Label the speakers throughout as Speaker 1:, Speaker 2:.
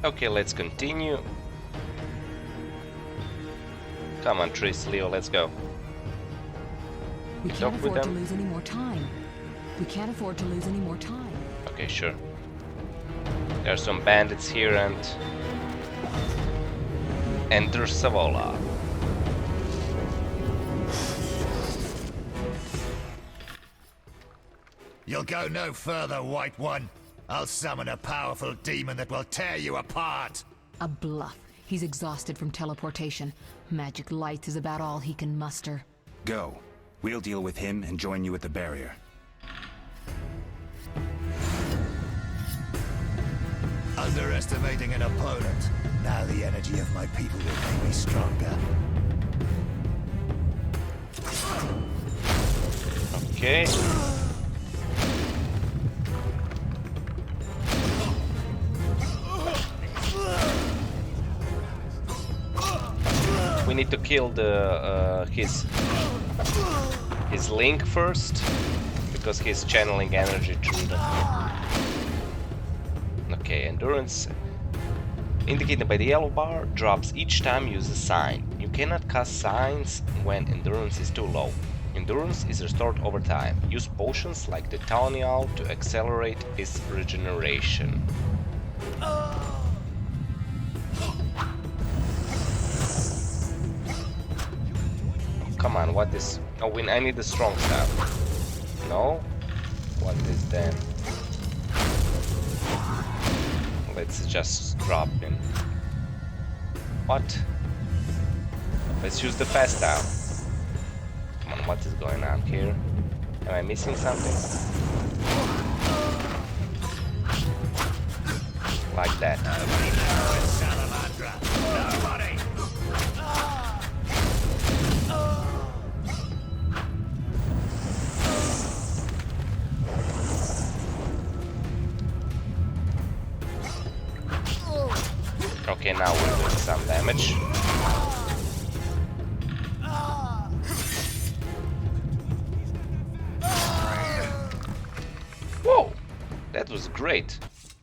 Speaker 1: Okay, let's continue. Come on, Triss, Leo, let's go.
Speaker 2: We can't afford to lose any more time. We can't afford to lose any more time.
Speaker 1: Okay, sure. There are some bandits here and enter Savolla.
Speaker 3: You'll go no further, White One. I'll summon a powerful demon that will tear you apart.
Speaker 2: A bluff. He's exhausted from teleportation. Magic light is about all he can muster.
Speaker 4: Go. We'll deal with him and join you at the barrier.
Speaker 3: Underestimating an opponent. Now the energy of my people will make me stronger.
Speaker 1: Okay. We need to kill the his link first, because he's channeling energy through the... Okay, endurance indicated by the yellow bar drops each time you use a sign. You cannot cast signs when endurance is too low. Endurance is restored over time. Use potions like the Tonial to accelerate its regeneration. Come on, what is... Oh, I need the strong staff. No? What is then? Let's just drop in. What? Let's use the fast staff. Come on, what is going on here? Am I missing something? Like that. Okay, now we're doing some damage. Whoa! That was great.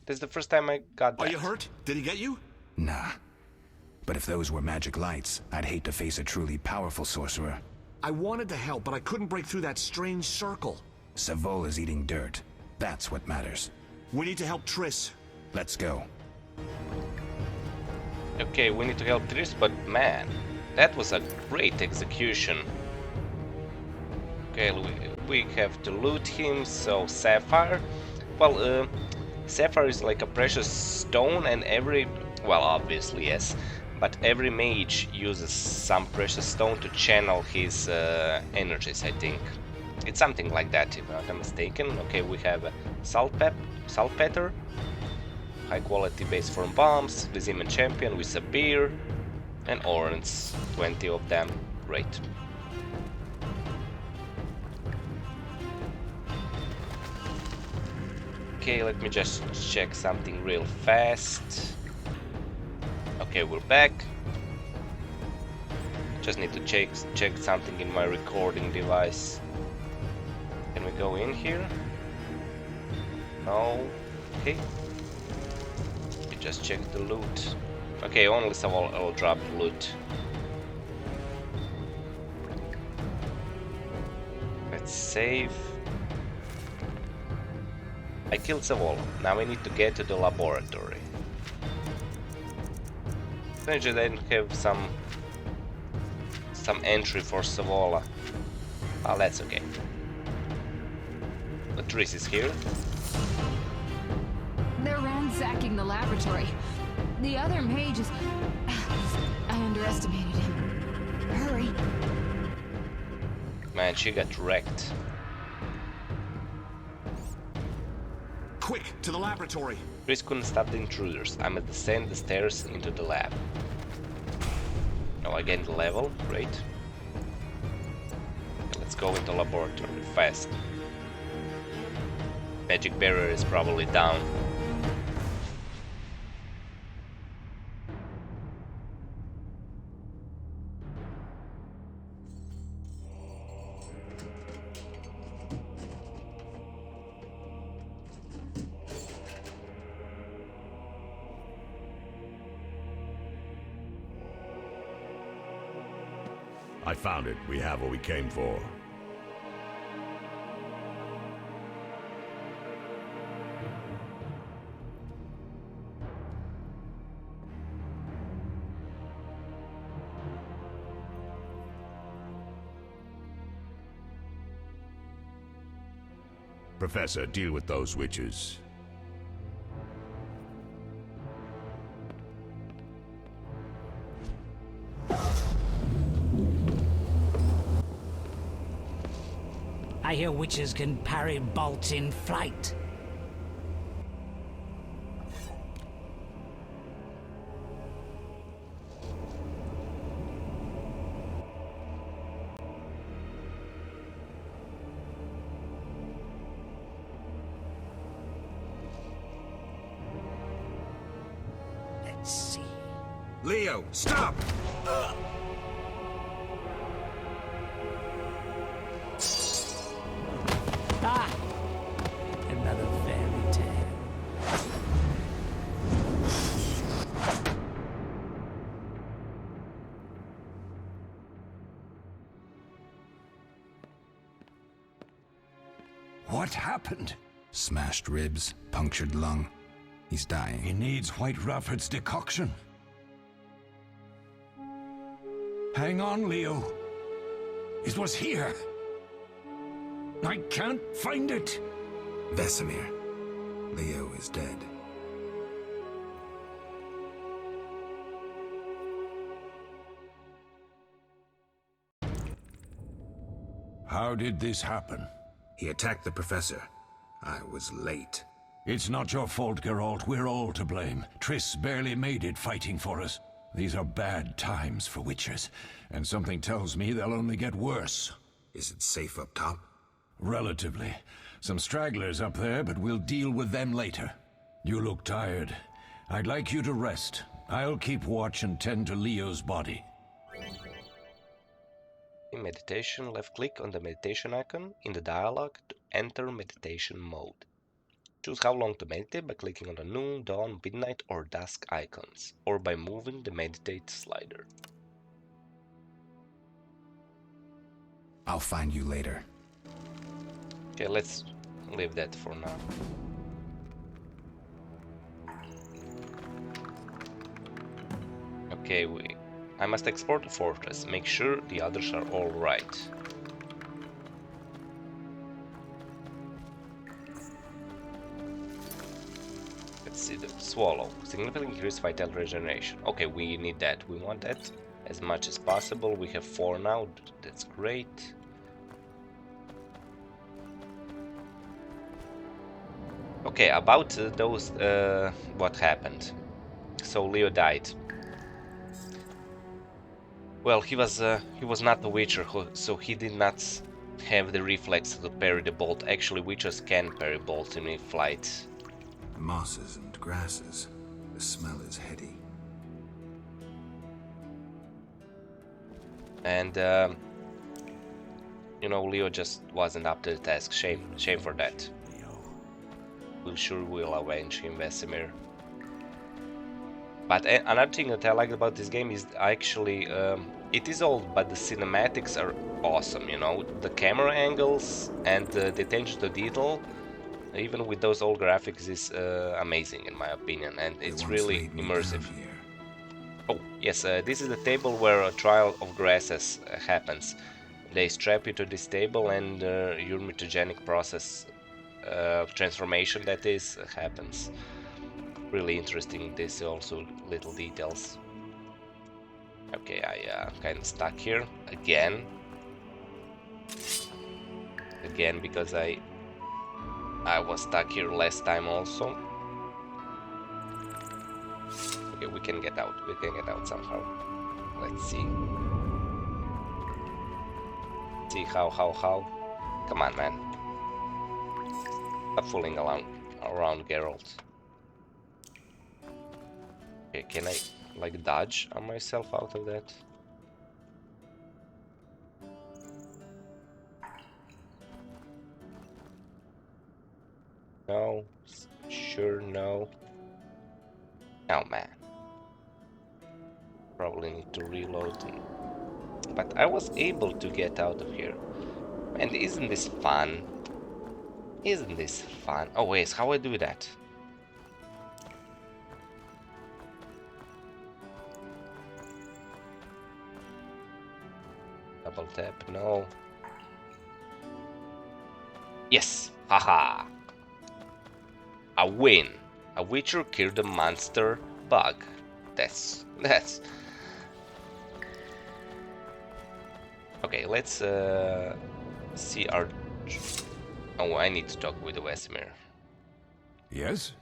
Speaker 1: That's the first time I got that.
Speaker 5: Are you hurt? Did he get you?
Speaker 4: Nah. But if those were magic lights, I'd hate to face a truly powerful sorcerer.
Speaker 5: I wanted to help, but I couldn't break through that strange circle.
Speaker 4: Savolla's eating dirt. That's what matters.
Speaker 5: We need to help Triss.
Speaker 4: Let's go.
Speaker 1: Okay, we need to help Triss, but man, that was a great execution. Okay, we have to loot him, so Sapphire. Well, Sapphire is like a precious stone, and well, obviously, yes, but every mage uses some precious stone to channel his energies, I think. It's something like that, if I'm not mistaken. Okay, we have a Saltpeter. High quality base form bombs, Lysiman champion with a beer, and orange, 20 of them, great. Okay, let me just check something real fast. Okay, we're back. Just need to check something in my recording device. Can we go in here? No. Okay. Just check the loot. Okay, only Savolla will drop loot. Let's save. I killed Savolla. Now we need to get to the laboratory. Strangely, they didn't have some entry for Savolla. Oh, that's okay. But Triss is here.
Speaker 2: They're ransacking the laboratory. The other mage is... I underestimated him. Hurry.
Speaker 1: Man, she got wrecked.
Speaker 5: Quick, to the laboratory.
Speaker 1: Triss couldn't stop the intruders. I must descend the stairs into the lab. Now I gained the level, great. Okay, let's go into the laboratory fast. Magic barrier is probably down.
Speaker 6: I found it. We have what we came for. Professor, deal with those witches.
Speaker 7: I hear witches can parry bolts in flight. Let's see.
Speaker 5: Leo, stop!
Speaker 7: Ah! Another fairy tale.
Speaker 8: What happened?
Speaker 4: Smashed ribs, punctured lung. He's dying.
Speaker 8: He needs White Rafford's decoction. Hang on, Leo. It was here. I can't find it.
Speaker 4: Vesemir. Leo is dead.
Speaker 8: How did this happen?
Speaker 4: He attacked the professor. I was late.
Speaker 8: It's not your fault, Geralt. We're all to blame. Triss barely made it fighting for us. These are bad times for witchers, and something tells me they'll only get worse.
Speaker 4: Is it safe up top?
Speaker 8: Relatively. Some stragglers up there, but we'll deal with them later. You look tired. I'd like you to rest. I'll keep watch and tend to Leo's body.
Speaker 1: In meditation, left-click on the meditation icon in the dialog to enter meditation mode. Choose how long to meditate by clicking on the noon, dawn, midnight or dusk icons, or by moving the meditate slider.
Speaker 4: I'll find you later.
Speaker 1: Okay, let's leave that for now. Okay, I must explore the fortress, make sure the others are all right. Let's see, the swallow. Significantly increased vital regeneration. Okay, we need that. We want that as much as possible. We have 4 now, that's great. Okay, about those, what happened. So Leo died. Well, he was not a witcher, so he did not have the reflex to parry the bolt. Actually, witchers can parry bolts in mid-flight.
Speaker 4: Mosses and grasses. The smell is heady.
Speaker 1: And you know, Leo just wasn't up to the task. Shame for that. We sure will avenge him, Vesemir. But another thing that I like about this game is actually, it is old, but the cinematics are awesome, you know? The camera angles and the attention to detail, even with those old graphics, is amazing in my opinion, and it's really immersive. Oh, yes, this is the table where a trial of grasses happens. They strap you to this table and your mutagenic process transformation, that is, happens. Really interesting. There's also little details. Okay, I kind of stuck here again because I was stuck here last time also. Okay, we can get out somehow. Let's see how come on, man. Stop fooling around, Geralt. Okay, can I like dodge on myself out of that? No, sure no. Oh man. Probably need to reload and But I was able to get out of here. And isn't this fun? Isn't this fun? Oh wait, how I do that? Double tap, no. Yes! Haha! A win! A Witcher killed a monster bug. That's... Okay, let's see our... Oh, I need to talk with the Wesemir.
Speaker 8: Yes?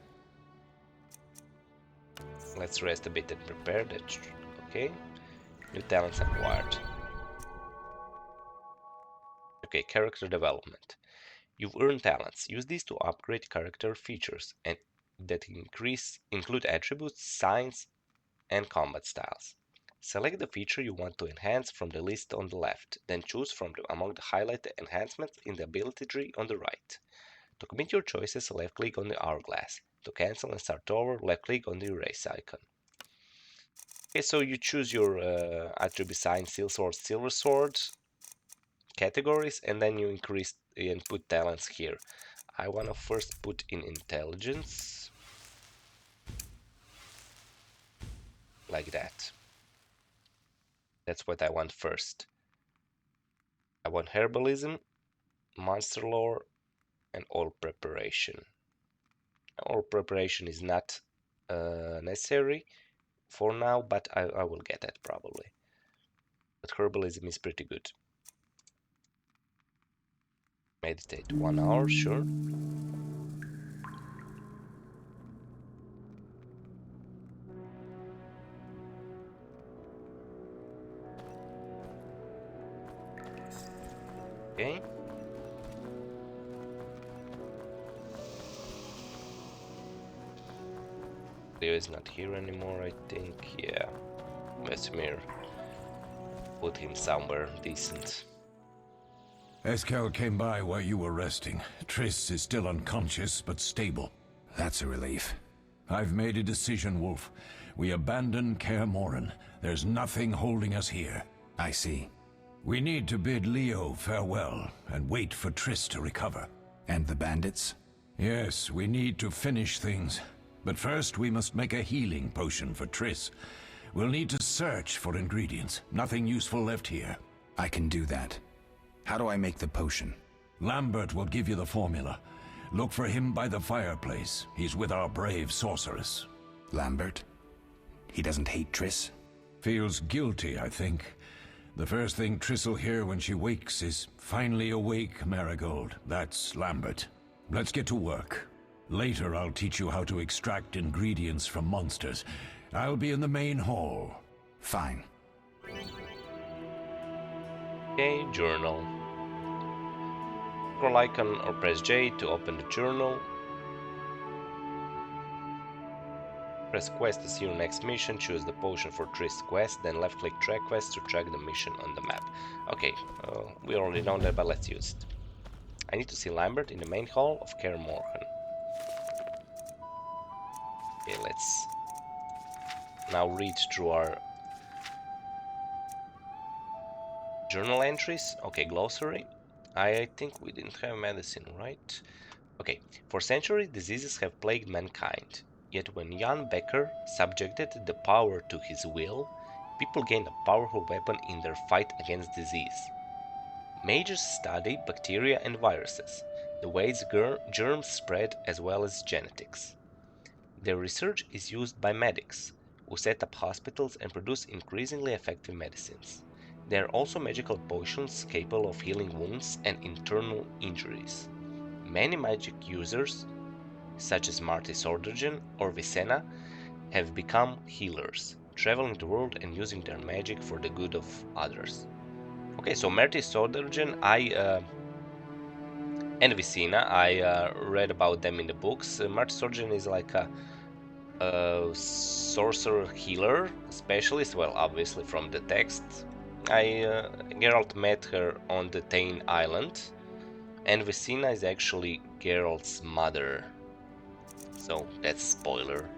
Speaker 1: Let's rest a bit and prepare that. Okay. New talents acquired. Okay, character development. You've earned talents. Use these to upgrade character features and that include attributes, signs, and combat styles. Select the feature you want to enhance from the list on the left, then choose from among the highlighted enhancements in the ability tree on the right. To commit your choices, left-click on the hourglass. To cancel and start over, left-click on the erase icon. Okay, so you choose your attribute sign, steel sword, silver sword categories, and then you increase and put talents here. I want to first put in intelligence, like that. That's what I want first. I want herbalism, monster lore, and oil preparation. Oil preparation is not necessary for now, but I will get that probably. But herbalism is pretty good. Meditate 1 hour, sure. Okay. Leo is not here anymore, I think. Yeah. Vesemir. Put him somewhere decent.
Speaker 8: Eskel came by while you were resting. Triss is still unconscious, but stable.
Speaker 4: That's a relief.
Speaker 8: I've made a decision, Wolf. We abandon Kaer Morhen. There's nothing holding us here.
Speaker 4: I see.
Speaker 8: We need to bid Leo farewell and wait for Triss to recover.
Speaker 4: And the bandits?
Speaker 8: Yes, we need to finish things. But first we must make a healing potion for Triss. We'll need to search for ingredients. Nothing useful left here.
Speaker 4: I can do that. How do I make the potion?
Speaker 8: Lambert will give you the formula. Look for him by the fireplace. He's with our brave sorceress.
Speaker 4: Lambert? He doesn't hate Triss?
Speaker 8: Feels guilty, I think. The first thing Triss will hear when she wakes is, "Finally awake, Marigold." That's Lambert. Let's get to work. Later I'll teach you how to extract ingredients from monsters. I'll be in the main hall.
Speaker 4: Fine.
Speaker 1: Okay, journal. Scroll icon or press J to open the journal. Press quest to see your next mission, choose the potion for Triss quest, then left click track quest to track the mission on the map. Okay, we already know that, but let's use it. I need to see Lambert in the main hall of Kaer Morhen. Okay, let's now read through our journal entries. Okay, glossary. I think we didn't have medicine, right? Okay, for centuries diseases have plagued mankind. Yet when Jan Becker subjected the power to his will, people gained a powerful weapon in their fight against disease. Mages study bacteria and viruses, the ways germs spread as well as genetics. Their research is used by medics, who set up hospitals and produce increasingly effective medicines. There are also magical potions capable of healing wounds and internal injuries. Many magic users, such as Marty Sordergen or Vicenna, have become healers, traveling the world and using their magic for the good of others. Okay, so Marty Sordergen, and Vicenna, I read about them in the books. Marty Sordergen is like a sorcerer healer specialist, well, obviously from the text. Geralt met her on the Tain Island, and Vicenna is actually Geralt's mother. So that's spoiler.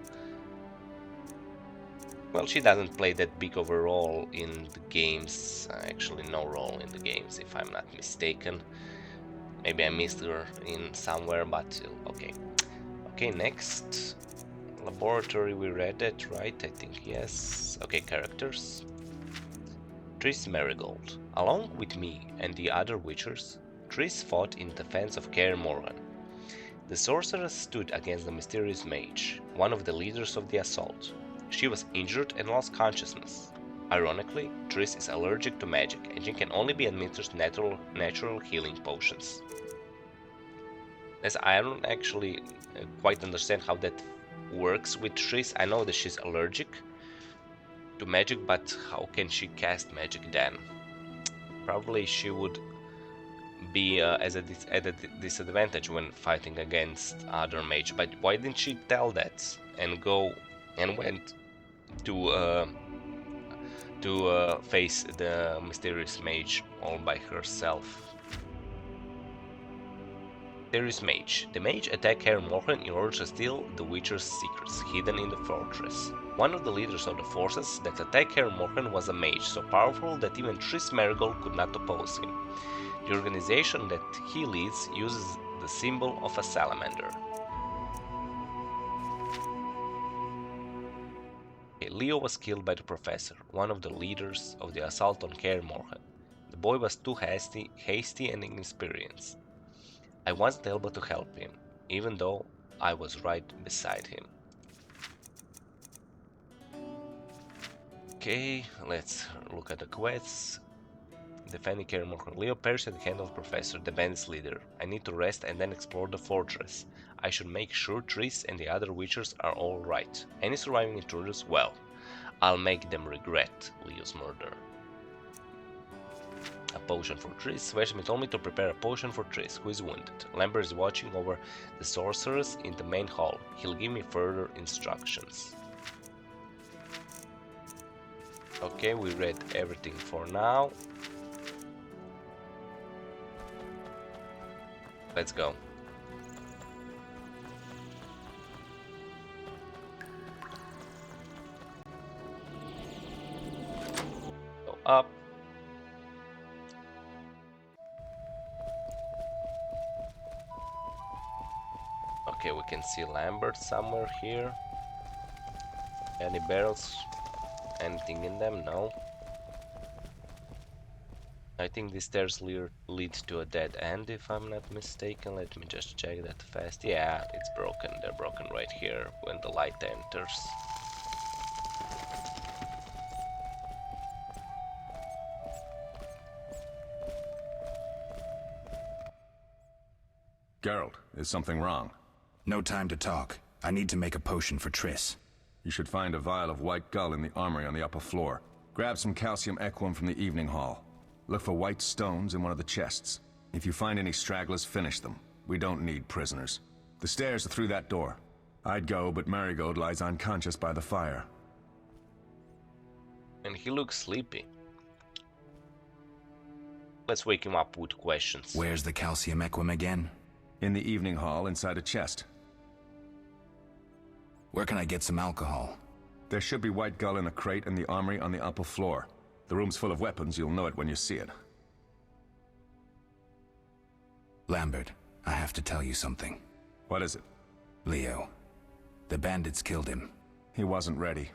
Speaker 1: Well, she doesn't play that big of a role in the games. Actually, no role in the games, if I'm not mistaken. Maybe I missed her in somewhere, but okay. Okay, next. Laboratory, we read it, right? I think yes. Okay, characters. Triss Marigold. Along with me and the other Witchers, Triss fought in defense of Kaer Morhen. The sorceress stood against the Mysterious Mage, one of the leaders of the assault. She was injured and lost consciousness. Ironically, Triss is allergic to magic, and she can only be administered natural healing potions. As I don't actually quite understand how that works with Triss. I know that she's allergic to magic, but how can she cast magic then? Probably she would be at a disadvantage when fighting against other mage. But why didn't she tell that and go and went to face the Mysterious Mage all by herself? Mysterious Mage. The mage attacked Kaer Morhen in order to steal the Witcher's secrets hidden in the fortress. One of the leaders of the forces that attacked Kaer Morhen was a mage so powerful that even Triss Marigold could not oppose him. The organization that he leads uses the symbol of a salamander. Leo was killed by the professor, one of the leaders of the assault on Kaer Morhen. The boy was too hasty and inexperienced. I wasn't able to help him, even though I was right beside him. Okay, let's look at the quests. Defending Kaer Morhen. Leo perished at the hand of the Professor, the bandits leader. I need to rest and then explore the fortress. I should make sure Triss and the other Witchers are all right. Any surviving intruders, well, I'll make them regret Leo's murder. A potion for Triss. Vashmi told me to prepare a potion for Triss, who is wounded. Lambert is watching over the sorceress in the main hall. He'll give me further instructions. Okay, we read everything for now. Let's go. Go up. Okay, we can see Lambert somewhere here. Any barrels? Anything in them? No. I think these stairs lead to a dead end, if I'm not mistaken. Let me just check that fast. Yeah, it's broken. They're broken right here when the light enters.
Speaker 4: Geralt, is something wrong? No time to talk. I need to make a potion for Triss.
Speaker 9: You should find a vial of white gull in the armory on the upper floor. Grab some calcium equum from the evening hall. Look for white stones in one of the chests. If you find any stragglers, finish them. We don't need prisoners. The stairs are through that door. I'd go, but Marigold lies unconscious by the fire.
Speaker 1: And he looks sleepy. Let's wake him up with questions.
Speaker 4: Where's the calcium equum again?
Speaker 9: In the evening hall, inside a chest.
Speaker 4: Where can I get some alcohol?
Speaker 9: There should be white gull in a crate in the armory on the upper floor. The room's full of weapons, you'll know it when you see it.
Speaker 4: Lambert, I have to tell you something.
Speaker 9: What is it?
Speaker 4: Leo. The bandits killed him.
Speaker 9: He wasn't ready.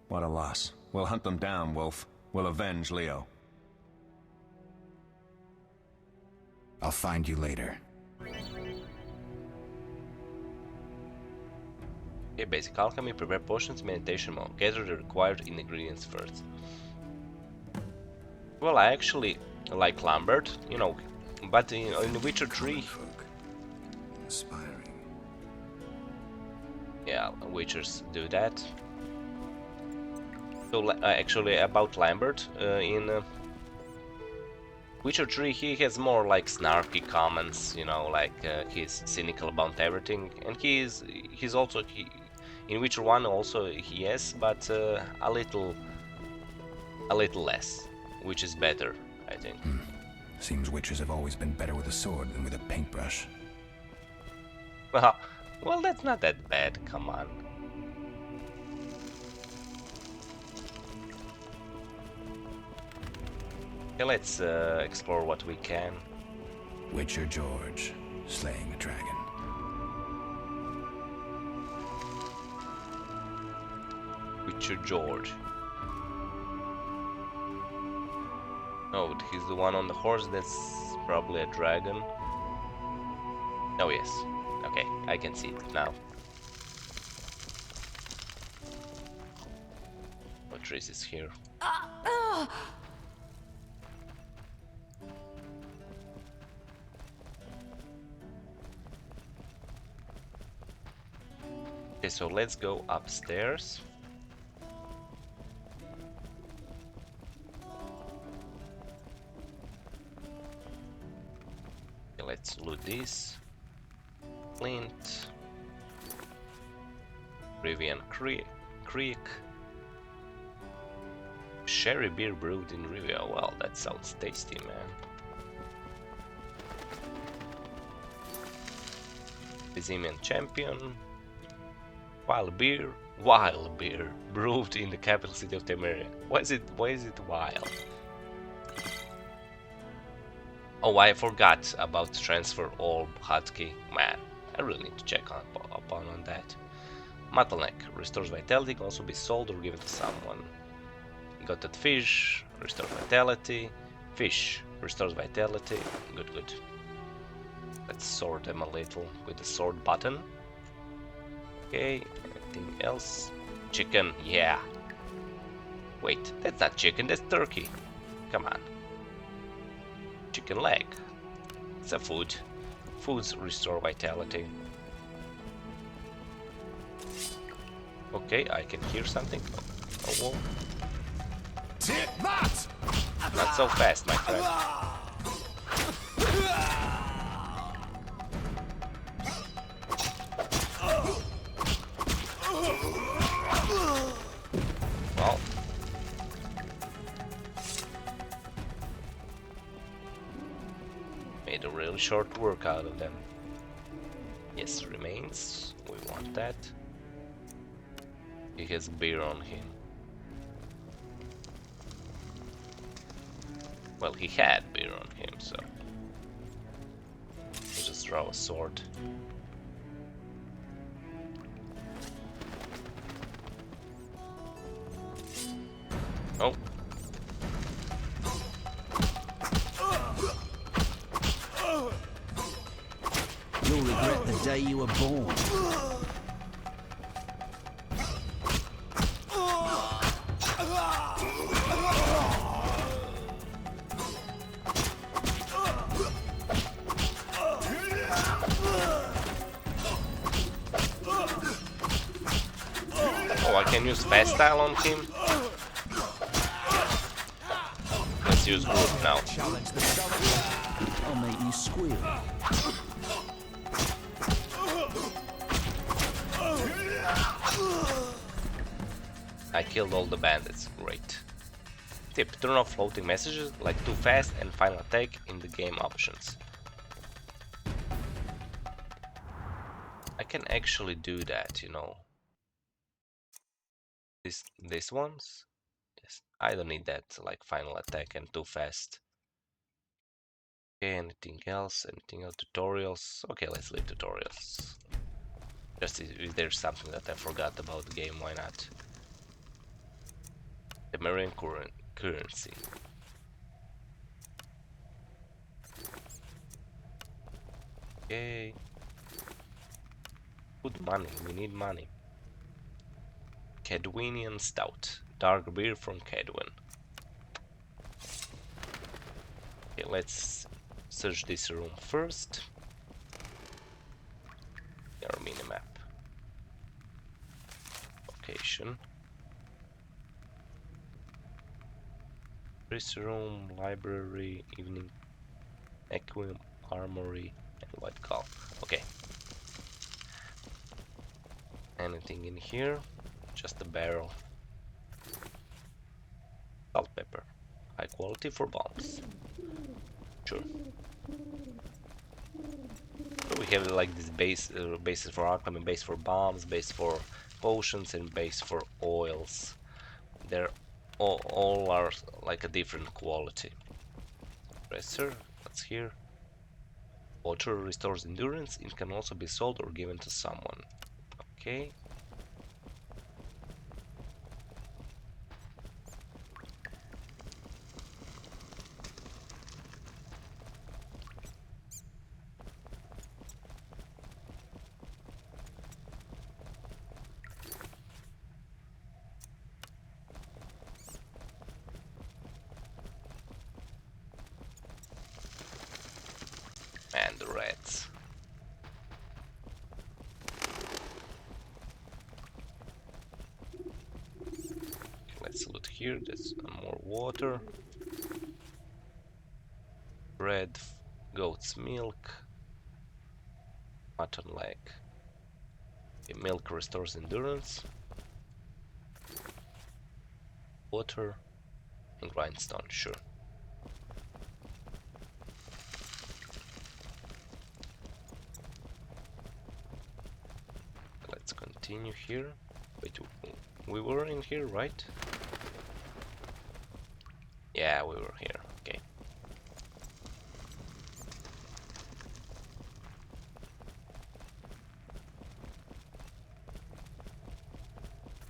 Speaker 9: What a loss. We'll hunt them down, Wolf. We'll avenge Leo.
Speaker 4: I'll find you later.
Speaker 1: Okay, basic alchemy, prepare potions, meditation mode. Gather the required ingredients first. Well, I actually like Lambert, you know, but in Witcher 3...
Speaker 4: Inspiring.
Speaker 1: Yeah, Witchers do that. So, actually, about Lambert, in Witcher 3 he has more like snarky comments, you know, like he's cynical about everything, and he's also... in Witcher 1 also he is, but a little less. Which is better, I think.
Speaker 4: Seems witches have always been better with a sword than with a paintbrush.
Speaker 1: Well, that's not that bad, come on. Okay, let's explore what we can.
Speaker 4: Witcher George, slaying a dragon.
Speaker 1: Witcher George. Oh, he's the one on the horse. That's probably a dragon. Oh yes. Okay, I can see it now. For Triss is here. Okay, so let's go upstairs. Okay, let's loot this. Flint. Rivian Creek. Sherry beer brewed in Rivia. Well, that sounds tasty, man. Byzimian Champion. Wild beer brewed in the capital city of Temeria. Why is it wild? Oh, I forgot about transfer orb hotkey. Man, I really need to check upon that. Bottleneck restores vitality, can also be sold or given to someone. Gutted fish restores vitality. Fish restores vitality. Good, good. Let's sort them a little with the sort button. Okay, anything else? Chicken, yeah. Wait, that's not chicken, that's turkey. Come on. Chicken leg. It's a food. Foods restore vitality. Okay, I can hear something. Oh, whoa.
Speaker 3: Take that!
Speaker 1: Not so fast, my friend. Well. Made a really short work out of them. Yes, remains. We want that. He has beer on him. Well, he had beer on him, so we'll just draw a sword. Oh.
Speaker 10: You'll regret the day you were born.
Speaker 1: Oh, I can use fast style on him. Let's use wood now.
Speaker 10: I'll make you squeal.
Speaker 1: I killed all the bandits. Great. Tip: turn off floating messages like too fast and final attack in the game options. I can actually do that, you know. These ones? Yes. I don't need that, like final attack and too fast. Okay, anything else? Anything else? Tutorials? Okay, let's leave tutorials. Just if there's something that I forgot about the game, why not? The Marine currency. Okay. Good money, we need money. Cadwinian Stout. Dark beer from Cadwin. Okay, let's search this room first. Our minimap. Location. This room, library, evening, Equim, armory, and white call. Okay. Anything in here? Just a barrel. Salt pepper. High quality for bombs. Sure. So we have like this bases for alchemy, base for bombs, base for potions, and base for oils. They're all are like a different quality. Dresser, what's here? Water restores endurance. It can also be sold or given to someone. Okay. And the rats. Let's loot here. There's more water. Bread, goat's milk, mutton leg. Okay, milk restores endurance. Water and grindstone, sure. Let's continue here. Wait, we were in here, right? Yeah, we were here. Okay.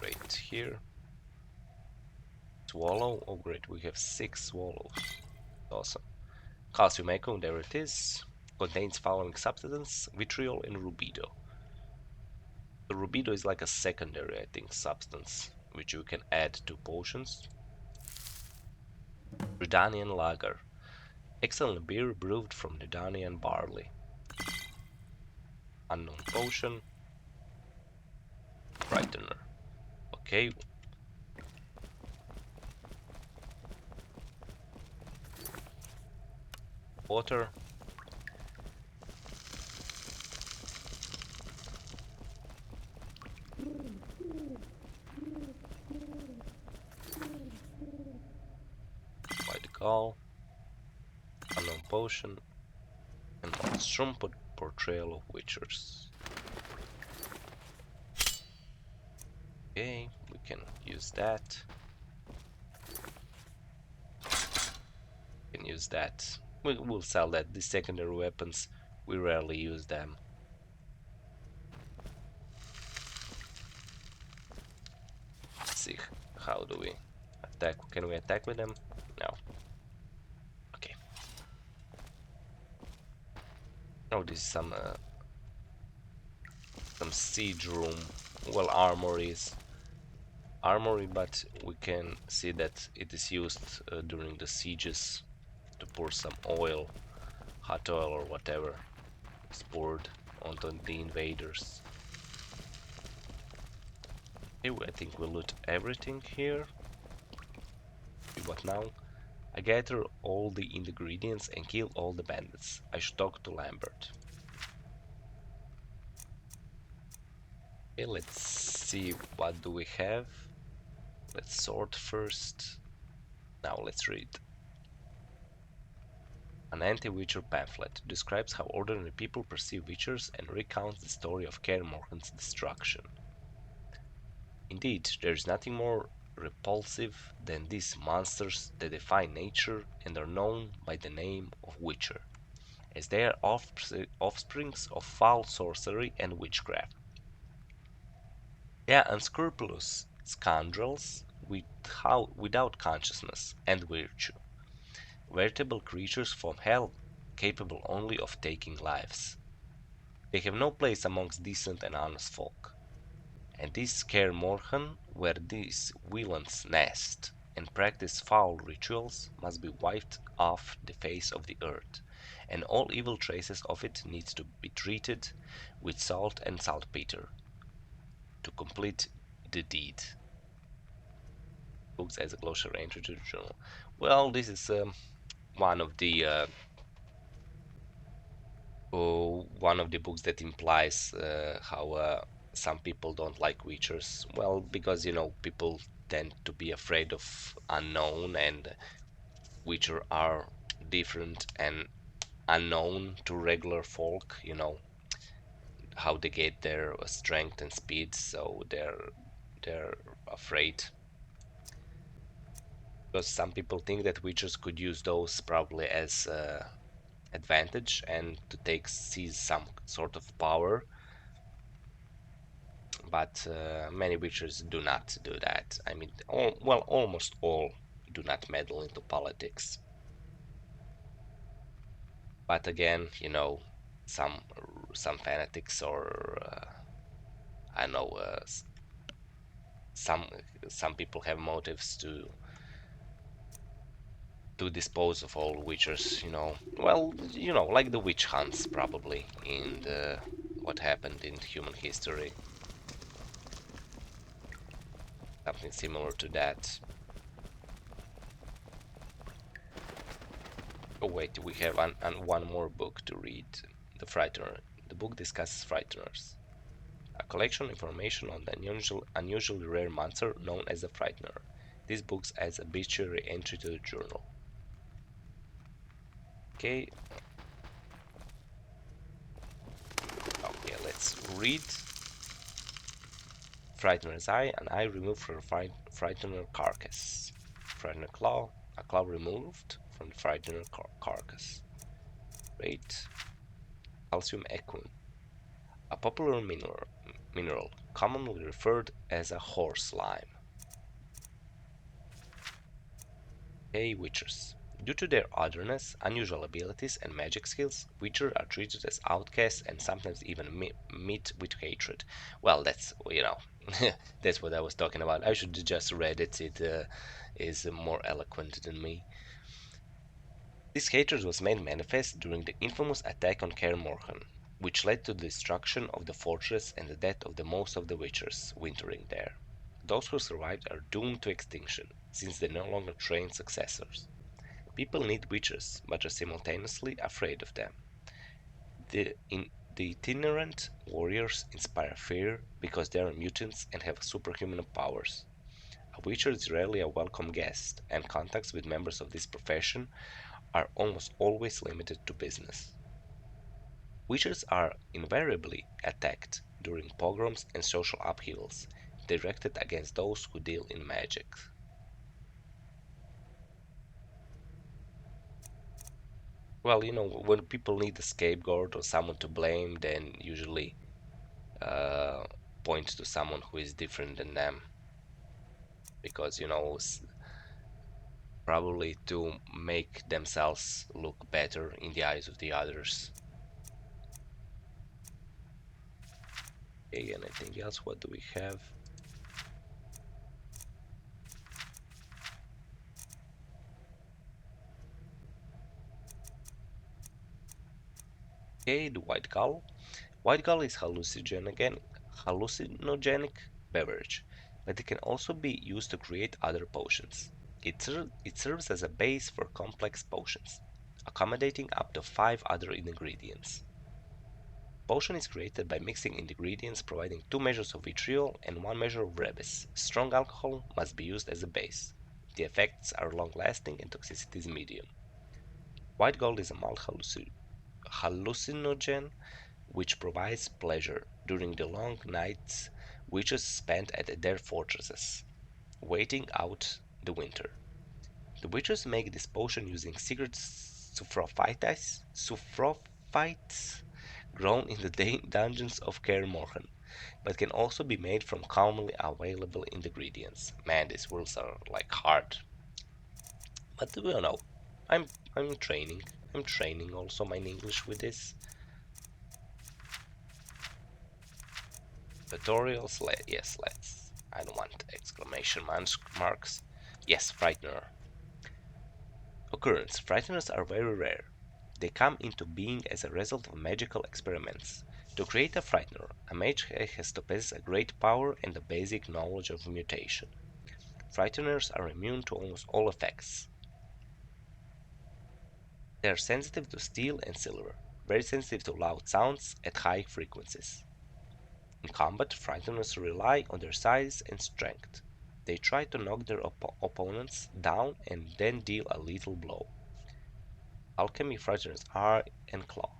Speaker 1: Right here. Swallow. Oh, great. We have 6 swallows. Awesome. Calcium echo. There it is. Contains following substance: vitriol and rubido. The rubido is like a secondary, I think, substance which you can add to potions. Redanian lager. Excellent beer brewed from Redanian barley. Unknown potion. Frightener. Okay. Water. White gall. Unknown potion. And monstrum portrayal of witchers. Okay, we can use that. We can use that. We'll sell that. The secondary weapons, we rarely use them. Let's see, how do we attack? Can we attack with them? No. Okay. Oh, this is some siege room. Well, armory, but we can see that it is used during the sieges to pour some oil, hot oil or whatever is poured onto the invaders. Okay, I think we'll loot everything here. What now? I gather all the ingredients and kill all the bandits. I should talk to Lambert. Okay, let's see what do we have. Let's sort first. Now let's read. An anti-witcher pamphlet describes how ordinary people perceive witchers and recounts the story of Kaer Morhen's destruction. Indeed, there is nothing more repulsive than these monsters that defy nature and are known by the name of Witcher, as they are offsprings of foul sorcery and witchcraft. They are unscrupulous scoundrels without consciousness and virtue, veritable creatures from hell, capable only of taking lives. They have no place amongst decent and honest folk. And this Kaer Morhen, where these villains nest and practice foul rituals, must be wiped off the face of the earth, and all evil traces of it need to be treated with salt and saltpeter to complete the deed. Books as a closer entry to the journal. Well, this is one of the books that implies how some people don't like witchers. Well, because people tend to be afraid of unknown, and witcher are different and unknown to regular folk. How they get their strength and speed, so they're afraid. Because some people think that witchers could use those probably as advantage and to seize some sort of power, but many witchers do not do that. I mean, well, almost all do not meddle into politics. But again, you know, some fanatics or I know some people have motives to dispose of all witchers, you know. Well, you know, like the witch hunts probably in what happened in human history. Something similar to that. Oh wait, we have one more book to read. The Frightener. The book discusses Frighteners, a collection of information on the unusually rare monster known as the Frightener. This book adds a obituary entry to the journal. Okay. Okay, let's read. Frightener's eye, an eye removed from Frightener carcass. Frightener claw, a claw removed from the Frightener carcass. Rate. Calcium equum, a popular mineral commonly referred as a horse lime. Hey, witchers. Due to their otherness, unusual abilities, and magic skills, witchers are treated as outcasts and sometimes even met with hatred. Well, that's, you know, that's what I was talking about. I should just read it. It is more eloquent than me. This hatred was made manifest during the infamous attack on Kaer Morhen, which led to the destruction of the fortress and the death of most of the witchers wintering there. Those who survived are doomed to extinction, since they no longer train successors. People need witchers, but are simultaneously afraid of them. The itinerant warriors inspire fear because they are mutants and have superhuman powers. A witcher is rarely a welcome guest, and contacts with members of this profession are almost always limited to business. Witchers are invariably attacked during pogroms and social upheavals directed against those who deal in magic. Well, you know, when people need a scapegoat or someone to blame, then usually point to someone who is different than them. Because, you know, probably to make themselves look better in the eyes of the others. Okay, anything else? What do we have? Okay, the white gull. White gull is hallucinogenic beverage, but it can also be used to create other potions. It serves as a base for complex potions, accommodating up to 5 other ingredients. Potion is created by mixing ingredients providing 2 measures of vitriol and 1 measure of rebis. Strong alcohol must be used as a base. The effects are long-lasting and toxicity is medium. White gold is a mild hallucinogen which provides pleasure during the long nights witches spent at their fortresses, waiting out the winter. The witches make this potion using secret saprophytes grown in the dungeons of Kaer Morhen, but can also be made from commonly available ingredients. Man, these rules are like hard. But you know, I'm training. I'm training also my English with this. Tutorials, yes, let's. I don't want exclamation marks. Yes, Frightener. Occurrence. Frighteners are very rare. They come into being as a result of magical experiments. To create a Frightener, a mage has to possess a great power and a basic knowledge of mutation. Frighteners are immune to almost all effects. They are sensitive to steel and silver, very sensitive to loud sounds at high frequencies. In combat, Frighteners rely on their size and strength. They try to knock their opponents down and then deal a lethal blow. Alchemy Frighteners Eye and Claw.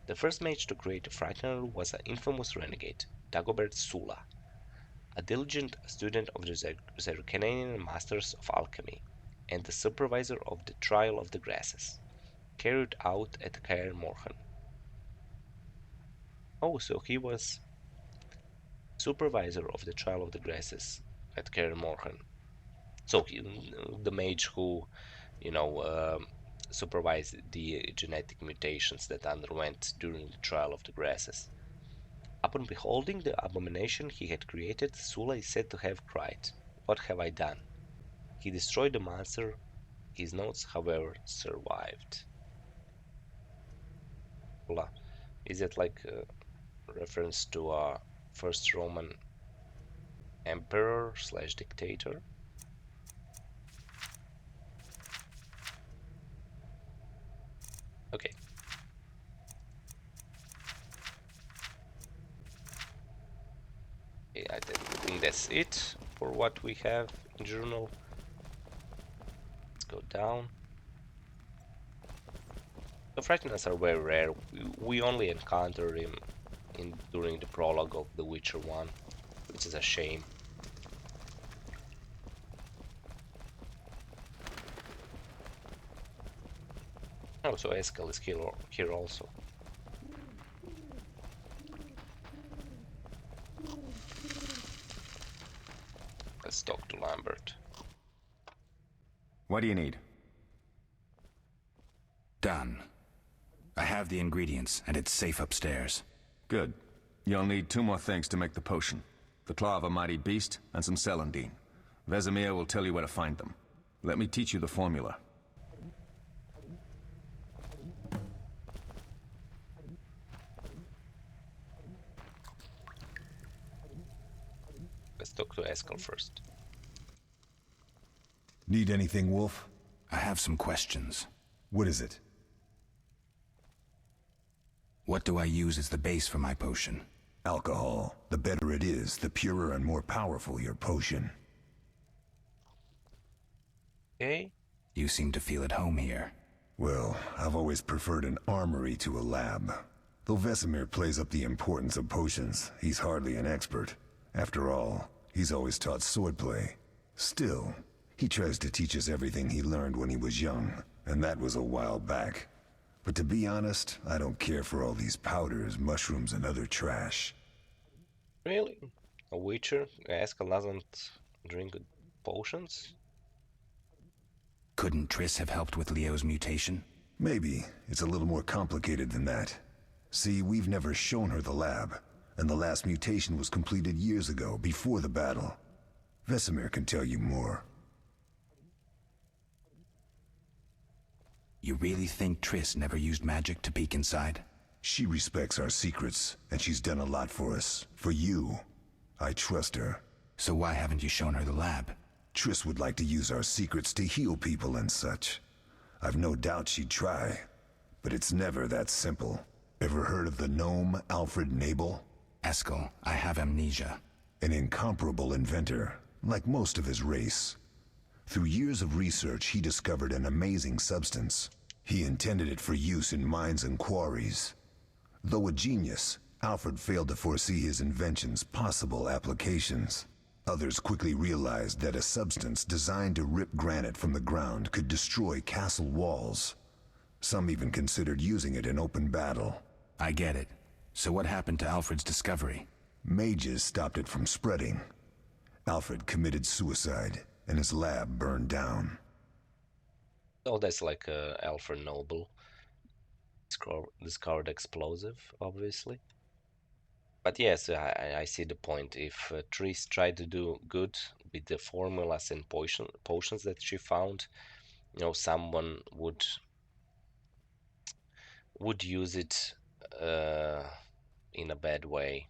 Speaker 1: The first mage to create a Frightener was an infamous renegade, Dagobert Sula, a diligent student of the Zerkanian masters of alchemy. and the supervisor of the trial of the grasses, carried out at Kaer Morhen. Oh, so he was supervisor of the trial of the grasses at Kaer Morhen. So the mage who, supervised the genetic mutations that underwent during the trial of the grasses. Upon beholding the abomination he had created, Sula is said to have cried, "What have I done?" He destroyed the monster. His notes, however, survived. Sula. Is it like a reference to a first Roman emperor / dictator? Okay. I think that's it for what we have in journal. Let's go down. The Frighteners are very rare. We only encountered him during the prologue of The Witcher 1, which is a shame. Oh, so Eskel is here also. Let's talk to Lambert.
Speaker 9: What do you need?
Speaker 4: Done. I have the ingredients, and it's safe upstairs.
Speaker 9: Good. You'll need 2 more things to make the potion. The claw of a mighty beast, and some celandine. Vesemir will tell you where to find them. Let me teach you the formula.
Speaker 1: Let's talk to Eskel first.
Speaker 3: Need anything, Wolf?
Speaker 4: I have some questions.
Speaker 3: What is it?
Speaker 4: What do I use as the base for my potion?
Speaker 3: Alcohol. The better it is, the purer and more powerful your potion.
Speaker 1: Okay.
Speaker 4: You seem to feel at home here.
Speaker 3: Well, I've always preferred an armory to a lab. Though Vesemir plays up the importance of potions, he's hardly an expert. After all, he's always taught swordplay. Still, he tries to teach us everything he learned when he was young, and that was a while back. But to be honest, I don't care for all these powders, mushrooms, and other trash.
Speaker 1: Really? A Witcher? Eskel doesn't drink potions?
Speaker 4: Couldn't Triss have helped with Leo's mutation?
Speaker 3: Maybe. It's a little more complicated than that. See, we've never shown her the lab, and the last mutation was completed years ago, before the battle. Vesemir can tell you more.
Speaker 4: You really think Triss never used magic to peek inside?
Speaker 3: She respects our secrets, and she's done a lot for us. For you. I trust her.
Speaker 4: So why haven't you shown her the lab?
Speaker 3: Triss would like to use our secrets to heal people and such. I've no doubt she'd try, but it's never that simple. Ever heard of the gnome Alfred Nabel?
Speaker 4: Eskel, I have amnesia.
Speaker 3: An incomparable inventor, like most of his race. Through years of research, he discovered an amazing substance. He intended it for use in mines and quarries. Though a genius, Alfred failed to foresee his invention's possible applications. Others quickly realized that a substance designed to rip granite from the ground could destroy castle walls. Some even considered using it in open battle.
Speaker 4: I get it. So what happened to Alfred's discovery?
Speaker 3: Mages stopped it from spreading. Alfred committed suicide, and his lab burned down.
Speaker 1: Oh, that's like Alfred Noble. Discovered explosive, obviously. But yes, I see the point. If Triss tried to do good with the formulas and potions that she found, someone would use it in a bad way.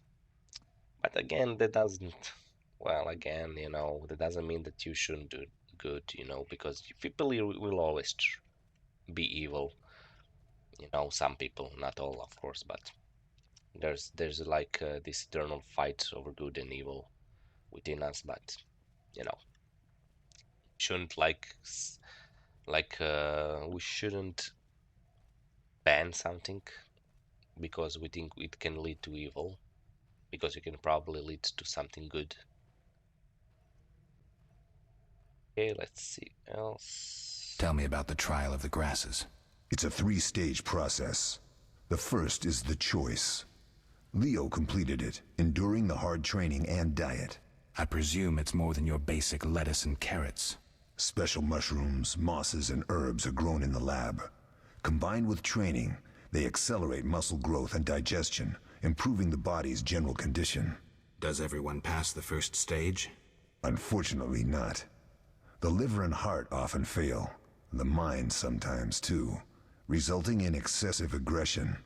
Speaker 1: But again, that doesn't. Well, again, that doesn't mean that you shouldn't do good, because people will always be evil. Some people, not all, of course, but there's like this eternal fight over good and evil within us. But shouldn't we shouldn't ban something because we think it can lead to evil, because it can probably lead to something good. Okay, let's see else.
Speaker 4: Tell me about the trial of the grasses.
Speaker 3: It's a 3-stage process. The first is the choice. Leo completed it, enduring the hard training and diet.
Speaker 4: I presume it's more than your basic lettuce and carrots.
Speaker 3: Special mushrooms, mosses, and herbs are grown in the lab. Combined with training, they accelerate muscle growth and digestion, improving the body's general condition.
Speaker 4: Does everyone pass the first stage?
Speaker 3: Unfortunately not. The liver and heart often fail. The mind sometimes too, resulting in excessive aggression.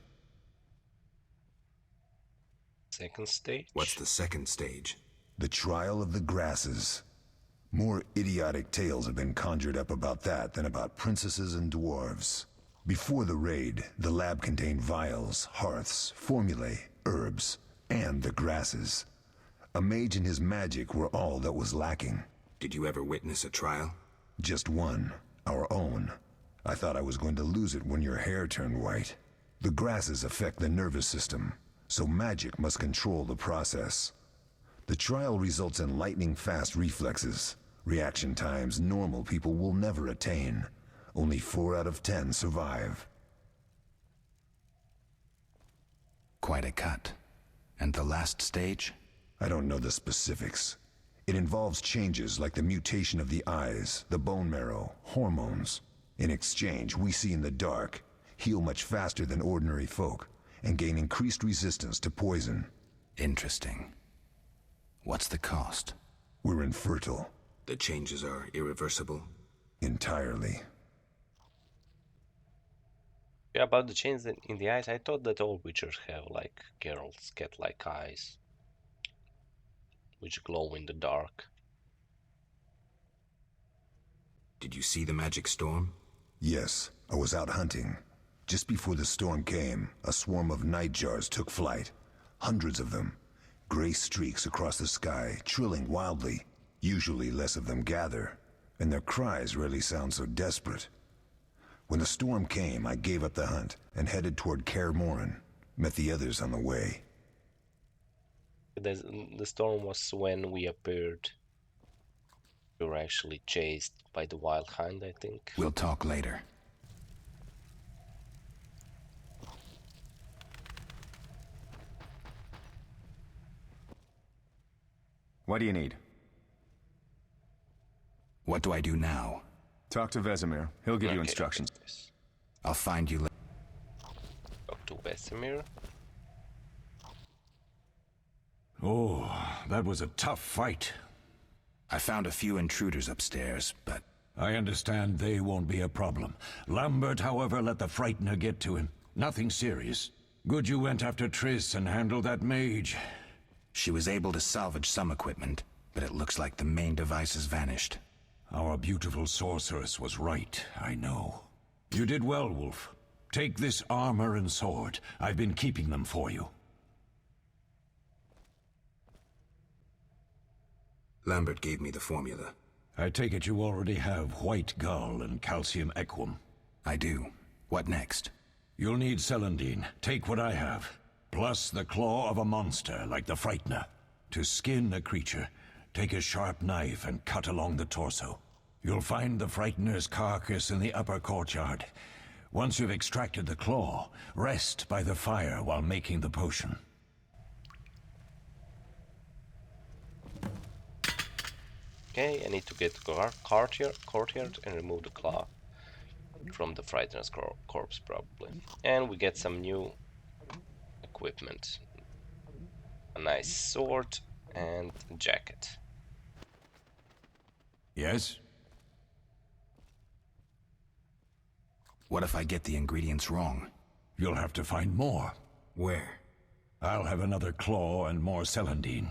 Speaker 1: Second stage?
Speaker 4: What's the second stage?
Speaker 3: The trial of the grasses. More idiotic tales have been conjured up about that than about princesses and dwarves. Before the raid, the lab contained vials, hearths, formulae, herbs, and the grasses. A mage and his magic were all that was lacking.
Speaker 4: Did you ever witness a trial?
Speaker 3: Just one, our own. I thought I was going to lose it when your hair turned white. The grasses affect the nervous system, so magic must control the process. The trial results in lightning-fast reflexes, reaction times normal people will never attain. Only 4 out of 10 survive.
Speaker 4: Quite a cut. And the last stage?
Speaker 3: I don't know the specifics. It involves changes like the mutation of the eyes, the bone marrow, hormones. In exchange, we see in the dark, heal much faster than ordinary folk, and gain increased resistance to poison.
Speaker 4: Interesting. What's the cost?
Speaker 3: We're infertile.
Speaker 4: The changes are irreversible?
Speaker 3: Entirely.
Speaker 1: Yeah, about the change in the eyes, I thought that all witchers have like Geralt's cat-like eyes, which glow in the dark.
Speaker 4: Did you see the magic storm?
Speaker 3: Yes, I was out hunting. Just before the storm came, a swarm of nightjars took flight. Hundreds of them. Gray streaks across the sky, trilling wildly. Usually less of them gather, and their cries rarely sound so desperate. When the storm came, I gave up the hunt and headed toward Kaer Morhen. Met the others on the way.
Speaker 1: The storm was when we appeared. We were actually chased by the Wild Hind, I think.
Speaker 4: We'll talk later.
Speaker 9: What do you need?
Speaker 4: What do I do now?
Speaker 9: Talk to Vesemir. He'll give you instructions.
Speaker 4: I'll find you later.
Speaker 1: Talk to Vesemir.
Speaker 8: Oh, that was a tough fight.
Speaker 4: I found a few intruders upstairs, but...
Speaker 8: I understand they won't be a problem. Lambert, however, let the Frightener get to him. Nothing serious. Good you went after Triss and handled that mage.
Speaker 4: She was able to salvage some equipment, but it looks like the main device has vanished.
Speaker 8: Our beautiful sorceress was right, I know. You did well, Wolf. Take this armor and sword. I've been keeping them for you.
Speaker 4: Lambert gave me the formula.
Speaker 8: I take it you already have white gull and calcium equum.
Speaker 4: I do. What next?
Speaker 8: You'll need celandine. Take what I have. Plus the claw of a monster like the Frightener. To skin a creature, take a sharp knife and cut along the torso. You'll find the Frightener's carcass in the upper courtyard. Once you've extracted the claw, rest by the fire while making the potion.
Speaker 1: Okay, I need to get to the courtyard and remove the claw from the Frightener's corpse, probably. And we get some new equipment. A nice sword and jacket.
Speaker 8: Yes?
Speaker 4: What if I get the ingredients wrong?
Speaker 8: You'll have to find more.
Speaker 4: Where?
Speaker 8: I'll have another claw and more celandine.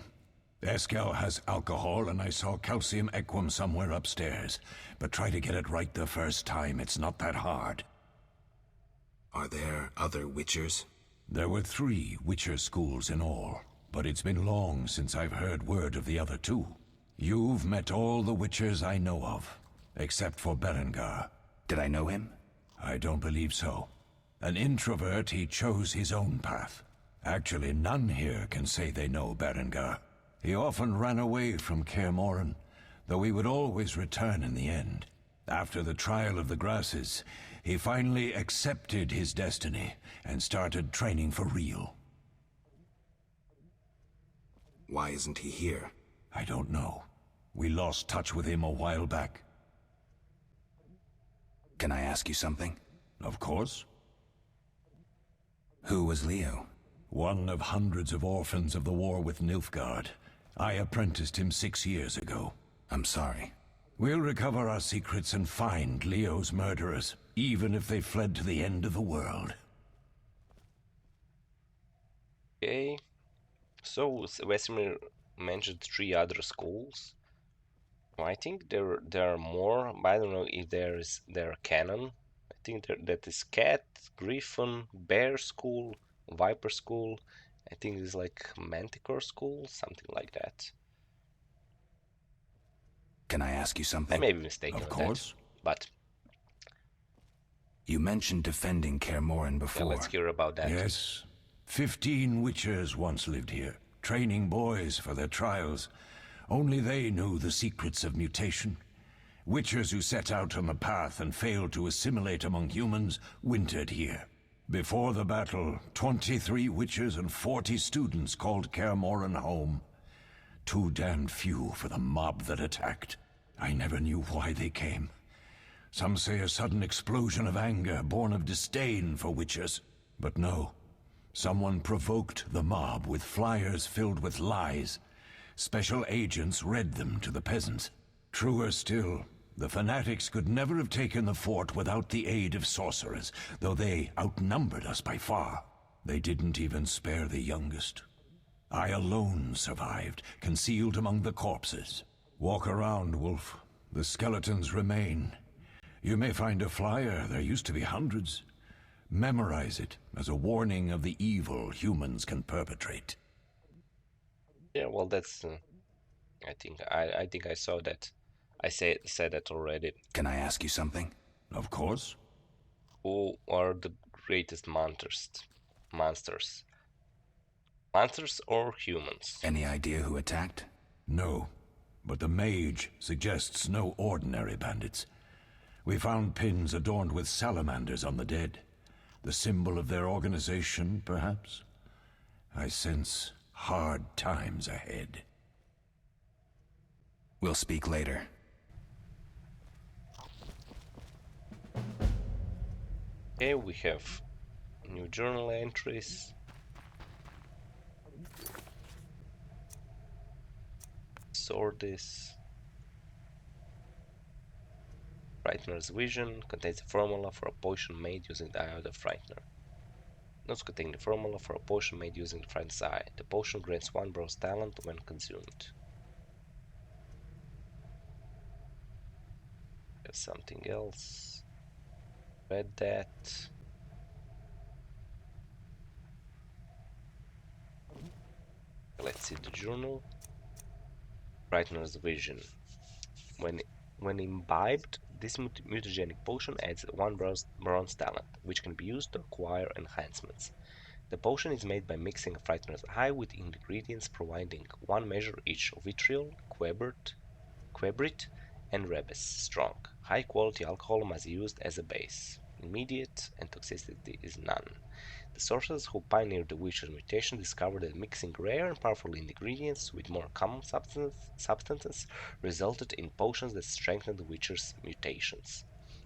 Speaker 8: Eskel has alcohol, and I saw calcium equum somewhere upstairs. But try to get it right the first time. It's not that hard.
Speaker 4: Are there other witchers?
Speaker 8: There were 3 witcher schools in all, but it's been long since I've heard word of the other 2. You've met all the witchers I know of, except for Berengar.
Speaker 4: Did I know him?
Speaker 8: I don't believe so. An introvert, he chose his own path. Actually, none here can say they know Berengar. He often ran away from Kaer Morhen, though he would always return in the end. After the trial of the grasses, he finally accepted his destiny and started training for real.
Speaker 4: Why isn't he here?
Speaker 8: I don't know. We lost touch with him a while back.
Speaker 4: Can I ask you something?
Speaker 8: Of course.
Speaker 4: Who was Leo?
Speaker 8: One of hundreds of orphans of the war with Nilfgaard. I apprenticed him 6 years ago.
Speaker 4: I'm sorry.
Speaker 8: We'll recover our secrets and find Leo's murderers, even if they fled to the end of the world.
Speaker 1: Okay. So, Wesemir mentioned 3 other schools. I think there are more, but I don't know if they're canon. I think that is Cat, Griffin, Bear School, Viper School. I think it's like Manticore School, something like that.
Speaker 4: Can I ask you something?
Speaker 1: I may be mistaken.
Speaker 8: Of course.
Speaker 1: But
Speaker 4: you mentioned defending Kaer Morhen before.
Speaker 1: yeah, let's hear about that.
Speaker 8: Yes. 15 witchers once lived here, training boys for their trials. Only they knew the secrets of mutation. Witchers who set out on the path and failed to assimilate among humans wintered here. Before the battle, 23 witchers and 40 students called Kaer Morhen home. Too damned few for the mob that attacked. I never knew why they came. Some say a sudden explosion of anger born of disdain for witchers. But no. Someone provoked the mob with flyers filled with lies. Special agents read them to the peasants. Truer still, the fanatics could never have taken the fort without the aid of sorcerers, though they outnumbered us by far. They didn't even spare the youngest. I alone survived, concealed among the corpses. Walk around, Wolf. The skeletons remain. You may find a flyer, there used to be hundreds. Memorize it as a warning of the evil humans can perpetrate.
Speaker 1: Yeah, well, that's. I think I saw that. I said that already.
Speaker 4: Can I ask you something?
Speaker 8: Of course.
Speaker 1: Who are the greatest monsters? Monsters or humans?
Speaker 4: Any idea who attacked?
Speaker 8: No, but the mage suggests no ordinary bandits. We found pins adorned with salamanders on the dead. The symbol of their organization, perhaps? I sense hard times ahead.
Speaker 4: We'll speak later.
Speaker 1: Okay, we have new journal entries. Sort this. Frightener's vision contains a formula for a potion made using the eye of the Frightener. Notes contain the formula for a potion made using the Frightener's eye. The potion grants 1 bronze talent when consumed. There's something else. Read that. Let's see the journal. Frightener's vision. When imbibed, this mutagenic potion adds 1 bronze talent, which can be used to acquire enhancements. The potion is made by mixing a Frightener's eye with ingredients providing 1 measure each of vitriol, quebrit, and rebus strong. High quality alcohol must be used as a base. Immediate and toxicity is none. The sorcerers who pioneered the Witcher's mutation discovered that mixing rare and powerful ingredients with more common substances resulted in potions that strengthened the Witcher's mutations.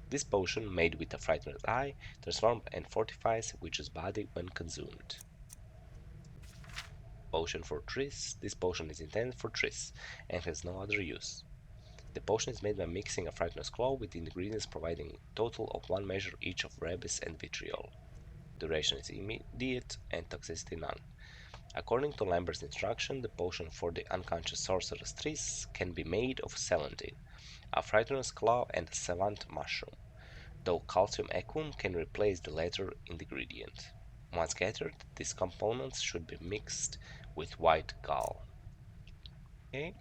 Speaker 1: This potion, made with a Frightener's eye, transforms and fortifies a Witcher's body when consumed. Potion for Triss. This potion is intended for Triss and has no other use. The potion is made by mixing a Frightener's claw with ingredients providing a total of 1 measure each of rebus and vitriol. Duration is immediate and toxicity none. According to Lambert's instruction, the potion for the unconscious sorceress Triss can be made of celandine, a Frightener's claw, and a savant mushroom, though calcium equum can replace the latter ingredient. Once gathered, these components should be mixed with white gall. Okay.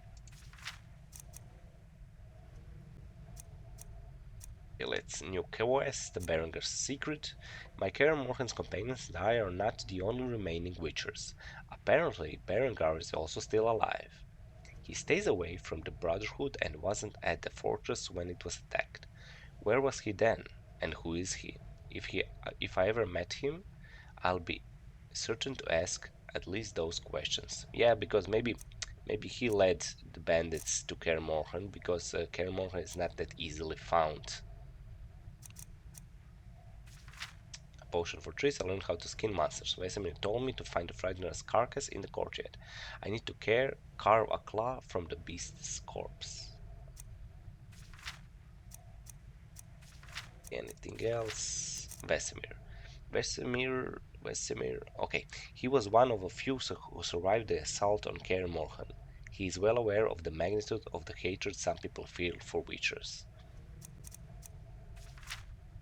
Speaker 1: Let's new quest, the Berengar's Secret. My Kaer Morhen's companions and I are not the only remaining Witchers. Apparently, Berengar is also still alive. He stays away from the Brotherhood and wasn't at the fortress when it was attacked. Where was he then? And who is he? If I ever met him, I'll be certain to ask at least those questions. Yeah, because maybe he led the bandits to Kaer Morhen, because Kaer Morhen is not that easily found. A potion for Triss. I learned how to skin monsters. Vesemir told me to find the Frightener's carcass in the courtyard. I need to carve a claw from the beast's corpse. Anything else? Vesemir. Okay, he was one of a few who survived the assault on Kaer Morhen. He is well aware of the magnitude of the hatred some people feel for Witchers.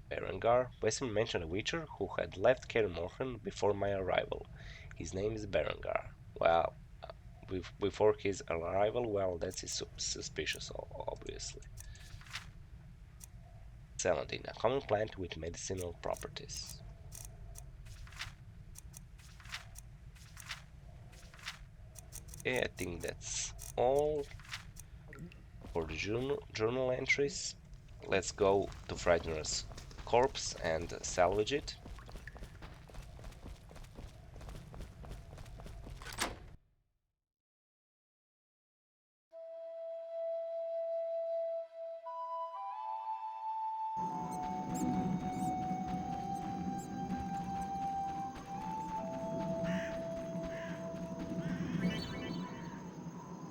Speaker 1: Berengar. Vesemir mentioned a Witcher who had left Kaer Morhen before my arrival. His name is Berengar. Well, before his arrival, well, that's suspicious, obviously. 17. A common plant with medicinal properties. Okay, I think that's all for the journal entries. Let's go to Frightener's corpse and salvage it.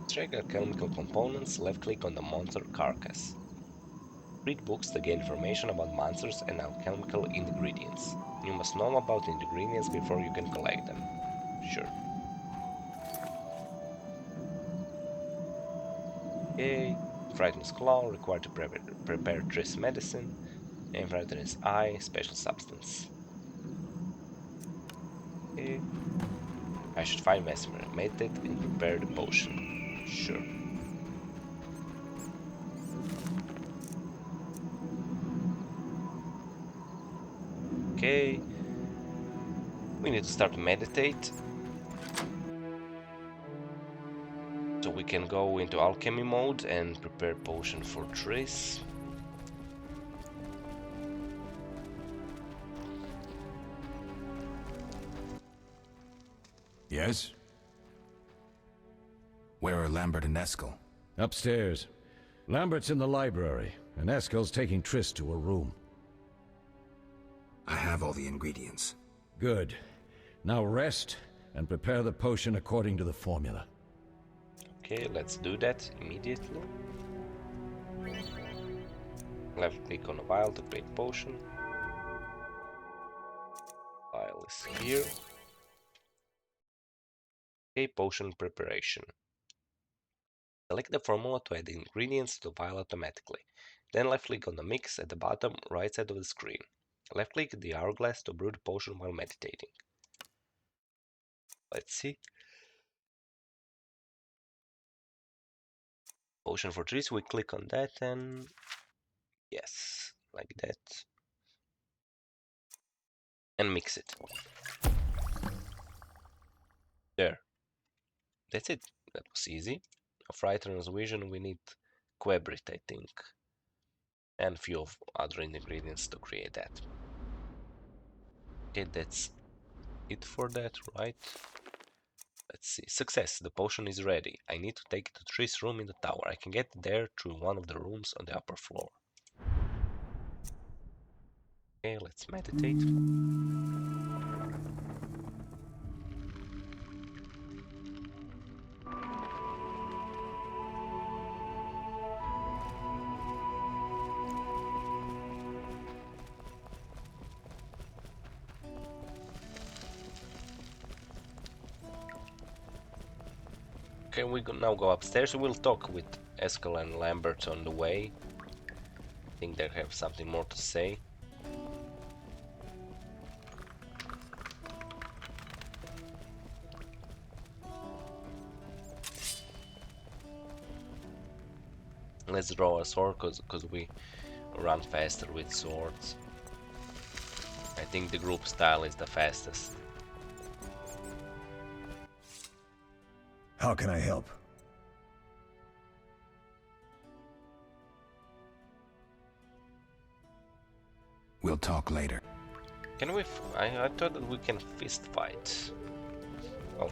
Speaker 1: Check alchemical components, left click on the monster carcass. Read books to gain information about monsters and alchemical ingredients. You must know about ingredients before you can collect them. Sure. Okay. Frightener's claw, required to prepare Triss medicine. And Frightener's eye, special substance. Okay. I should find Vesemir, meditate, and prepare the potion. Sure. Okay. We need to start to meditate. So we can go into alchemy mode and prepare potion for Triss.
Speaker 4: Yes? Where are Lambert and Eskel?
Speaker 8: Upstairs. Lambert's in the library, and Eskel's taking Triss to a room.
Speaker 4: I have all the ingredients.
Speaker 8: Good. Now rest and prepare the potion according to the formula.
Speaker 1: Okay, let's do that immediately. Left click on a vial to create potion. Vial is here. Okay, potion preparation. Select the formula to add the ingredients to the vial automatically. Then left click on the mix at the bottom right side of the screen. Left click the hourglass to brew the potion while meditating. Let's see. Potion for Triss, we click on that and yes, like that. And mix it. There. That's it. That was easy. Of Frightener's vision we need Quebrit, I think. And a few of other ingredients to create that. Okay, that's it for that, right? Let's see. Success. The potion is ready. I need to take it to Triss' room in the tower. I can get there through one of the rooms on the upper floor. Okay, let's meditate. Okay, we now go upstairs. We'll talk with Eskel and Lambert on the way. I think they have something more to say. Let's draw a sword because we run faster with swords. I think the group style is the fastest.
Speaker 3: How can I help?
Speaker 4: We'll talk later.
Speaker 1: Can we... I thought that we can fist fight. Oh,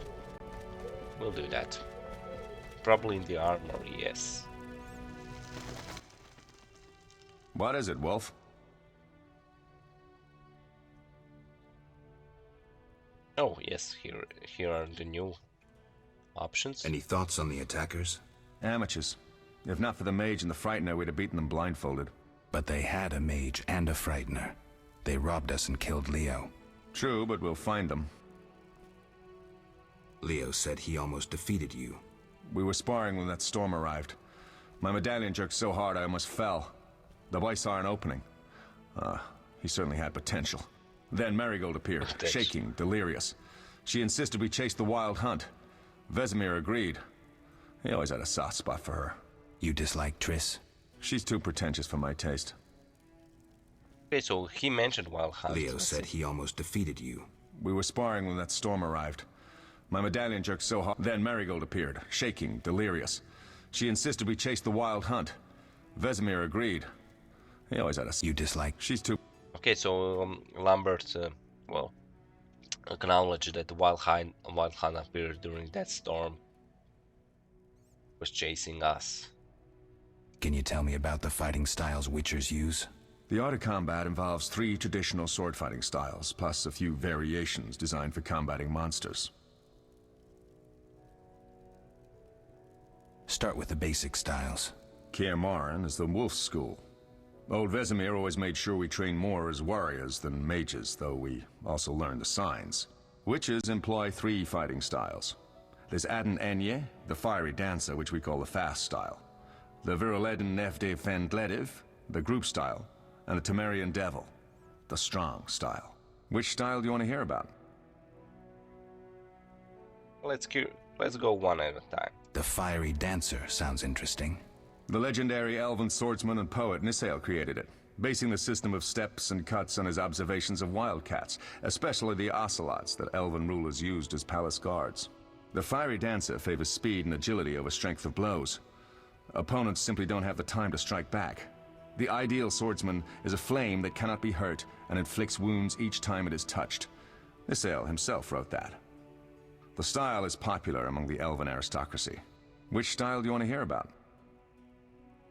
Speaker 1: we'll do that. Probably in the armory, yes.
Speaker 9: What is it, Wolf?
Speaker 1: Oh, yes, here are the new options.
Speaker 4: Any thoughts on the attackers?
Speaker 9: Amateurs. If not for the mage and the Frightener, we'd have beaten them blindfolded.
Speaker 4: But they had a mage and a Frightener. They robbed us and killed Leo.
Speaker 9: True, but we'll find them.
Speaker 4: Leo said he almost defeated you.
Speaker 9: We were sparring when that storm arrived. My medallion jerked so hard I almost fell. The boy saw an opening. He certainly had potential. Then Marigold appeared, shaking, delirious. She insisted we chase the wild hunt. Vesemir agreed. He always had a soft spot for her.
Speaker 4: You dislike Triss?
Speaker 9: She's too pretentious for my taste.
Speaker 1: Okay, so he mentioned wild hunt.
Speaker 4: Leo said he almost defeated you.
Speaker 9: We were sparring when that storm arrived. My medallion jerked so hard. Then Marigold appeared, shaking, delirious. She insisted we chase the wild hunt. Vesemir agreed. He always had a...
Speaker 4: You dislike...
Speaker 9: She's too...
Speaker 1: Okay, so Lambert, well, acknowledged that the wild hunt appeared during that storm. Was chasing us.
Speaker 4: Can you tell me about the fighting styles Witchers use?
Speaker 9: The art of combat involves 3 traditional sword fighting styles, plus a few variations designed for combating monsters.
Speaker 4: Start with the basic styles.
Speaker 9: Kaer Morhen is the wolf school. Old Vesemir always made sure we train more as warriors than mages, though we also learn the signs. Witches employ 3 fighting styles. There's Aden Enye, the fiery dancer, which we call the fast style. The Viruleden Nef de Fendletiv, the group style. And the Temerian devil, the strong style. Which style do you want to hear about?
Speaker 1: Let's go one at a time.
Speaker 4: The fiery dancer sounds interesting.
Speaker 9: The legendary elven swordsman and poet Nisael created it, basing the system of steps and cuts on his observations of wildcats, especially the ocelots that elven rulers used as palace guards. The fiery dancer favors speed and agility over strength of blows. Opponents simply don't have the time to strike back. The ideal swordsman is a flame that cannot be hurt and inflicts wounds each time it is touched. Nisael himself wrote that. The style is popular among the elven aristocracy. Which style do you want to hear about?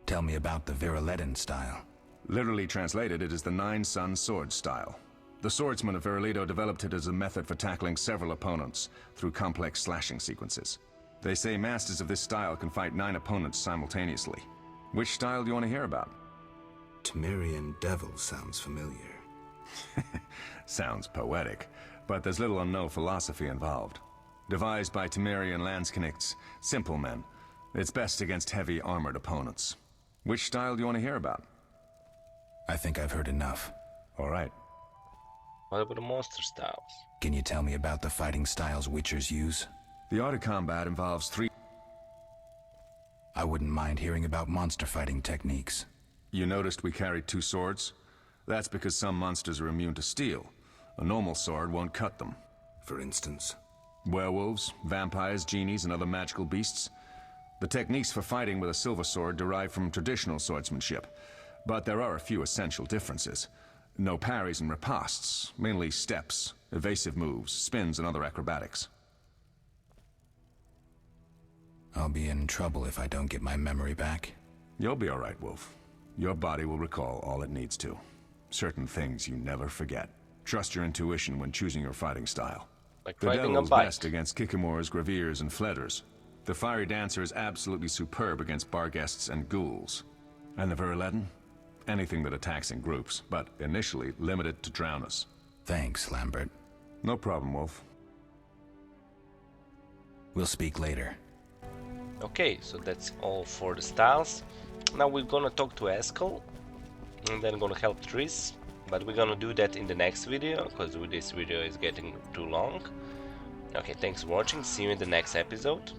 Speaker 4: Tell me about the Viruleden style.
Speaker 9: Literally translated, it is the 9-sun sword style. The swordsmen of Viruledo developed it as a method for tackling several opponents through complex slashing sequences. They say masters of this style can fight 9 opponents simultaneously. Which style do you want to hear about?
Speaker 4: Temerian devil sounds familiar.
Speaker 9: Sounds poetic, but there's little or no philosophy involved. Devised by Temerian landsknechts, simple men. It's best against heavy armored opponents. Which style do you want to hear about?
Speaker 4: I think I've heard enough.
Speaker 9: All right.
Speaker 1: What about the monster styles?
Speaker 4: Can you tell me about the fighting styles Witchers use?
Speaker 9: The art of combat involves 3...
Speaker 4: I wouldn't mind hearing about monster fighting techniques.
Speaker 9: You noticed we carried 2 swords? That's because some monsters are immune to steel. A normal sword won't cut them.
Speaker 4: For instance?
Speaker 9: Werewolves, vampires, genies, and other magical beasts. The techniques for fighting with a silver sword derive from traditional swordsmanship, but there are a few essential differences. No parries and ripostes, mainly steps, evasive moves, spins, and other acrobatics.
Speaker 4: I'll be in trouble if I don't get my memory back.
Speaker 9: You'll be all right, Wolf. Your body will recall all it needs to. Certain things you never forget. Trust your intuition when choosing your fighting style.
Speaker 1: Like
Speaker 9: the
Speaker 1: riding
Speaker 9: devil
Speaker 1: a
Speaker 9: is
Speaker 1: bike.
Speaker 9: best against Kikimors, Graveers, and Fledders. The fiery dancer is absolutely superb against Barghests and ghouls. And the Viruleden? Anything that attacks in groups, but initially limited to drowners.
Speaker 4: Thanks, Lambert.
Speaker 9: No problem, Wolf.
Speaker 4: We'll speak later.
Speaker 1: Okay, so that's all for the styles. Now we're gonna talk to Eskel, and then gonna help Triss, but we're gonna do that in the next video, because this video is getting too long. Okay, thanks for watching, see you in the next episode.